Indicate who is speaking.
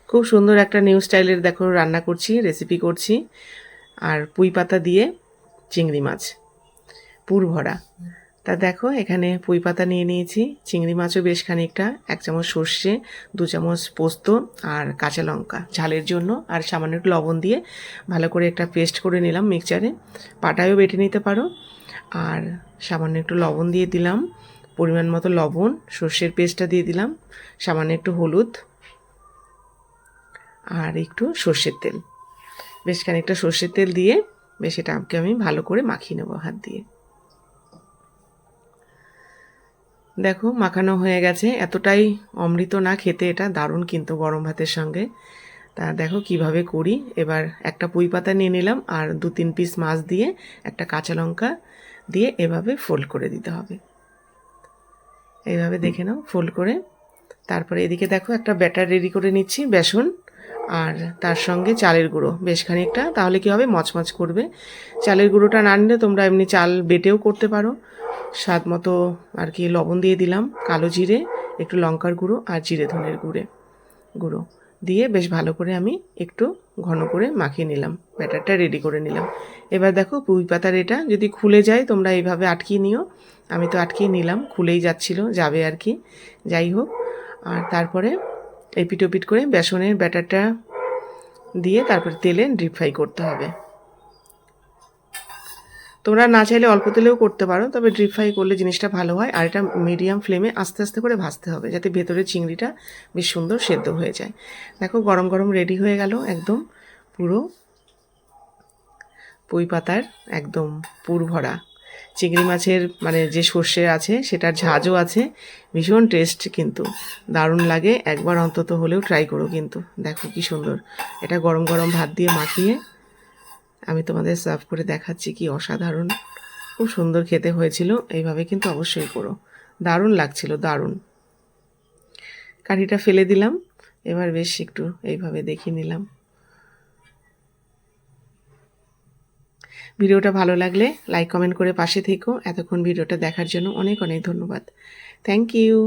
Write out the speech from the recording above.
Speaker 1: খুব সুন্দর একটা নিউ স্টাইলের দেখো রান্না করছি, রেসিপি করছি। আর পুঁই পাতা দিয়ে চিংড়ি মাছ পুর ভরা। তা দেখো এখানে পুঁই পাতা নিয়ে নিয়েছি, চিংড়ি মাছও বেশ খানিকটা, 1 চামচ সর্ষে, 2 চামচ পোস্ত আর কাঁচা লঙ্কা ঝালের জন্য, আর সামান্য একটু লবণ দিয়ে ভালো করে একটা পেস্ট করে নিলাম মিক্সচারে। পাটায়ও বেটে নিতে পারো। আর সামান্য একটু লবণ দিয়ে দিলাম, পরিমাণ মতো লবণ, সর্ষের পেস্টটা দিয়ে দিলাম, সামান্য একটু হলুদ আর একটু সর্ষের তেল। বেশ খানিকটা সর্ষের তেল দিয়ে বেশ এটাকে আমি ভালো করে মাখিয়ে নেবো হাত দিয়ে। দেখো মাখানো হয়ে গেছে। এতটাই অমৃত না খেতে, এটা দারুণ কিন্তু গরম ভাতের সঙ্গে। তা দেখো কিভাবে করি। এবার একটা পুঁই পাতা নিয়ে নিলাম আর 2-3 পিস মাছ দিয়ে একটা কাঁচা লঙ্কা দিয়ে এভাবে ফোল্ড করে দিতে হবে। এইভাবে দেখে নাও ফোল্ড করে। তারপরে এদিকে দেখো একটা ব্যাটার রেডি করে নিচ্ছি, বেসন আর তার সঙ্গে চালের গুঁড়ো বেশ খানিকটা, তাহলে কি হবে মচমচ করবে। চালের গুঁড়োটা না নিলে তোমরা এমনি চাল বেটেও করতে পারো। স্বাদ মতো আর কি লবণ দিয়ে দিলাম, কালো জিরে, একটু লঙ্কার গুঁড়ো আর জিরে ধনের গুঁড়ো দিয়ে বেশ ভালো করে আমি একটু ঘন করে মাখিয়ে নিলাম, ব্যাটারটা রেডি করে নিলাম। এবার দেখো পুঁই পাতার এটা যদি খুলে যায় তোমরা এইভাবে আটকিয়ে নিও। আমি তো আটকিয়ে নিলাম, খুলেই যাচ্ছিল, যাবে আর কি, যাই হোক। আর তারপরে এপিট ওপিট করে বেসনের ব্যাটারটা দিয়ে তারপরে তেলে ডিপ ফ্রাই করতে হবে। তোমরা না চাইলে অল্প তেলেও করতে পারো, তবে ডিপ ফ্রাই করলে জিনিসটা ভালো হয়। আর এটা মিডিয়াম ফ্লেমে আস্তে আস্তে করে ভাজতে হবে, যাতে ভেতরের চিংড়িটা বেশ সুন্দর সেদ্ধ হয়ে যায়। দেখো গরম গরম রেডি হয়ে গেল একদম পুরো পুঁই পাতার একদম পুর ভরা চিংড়ি মাছের, মানে যে সর্ষে আছে সেটার ঝাঁঝও আছে, ভীষণ টেস্ট কিন্তু, দারুণ লাগে। একবার অন্তত হলেও ট্রাই করো কিন্তু। দেখো কি সুন্দর, এটা গরম গরম ভাত দিয়ে মাখিয়ে আমি তোমাদের সার্ভ করে দেখাচ্ছি, কি অসাধারণ, খুব সুন্দর খেতে হয়েছিল। এইভাবে কিন্তু অবশ্যই করো, দারুণ লাগছিল, দারুণ। কাঠিটা ফেলে দিলাম, এবার বেশ একটু এইভাবে দেখিয়ে নিলাম। ভিডিওটা ভালো লাগলে লাইক কমেন্ট করে পাশে থেকো। এতক্ষণ ভিডিওটা দেখার জন্য অনেক অনেক ধন্যবাদ। Thank you.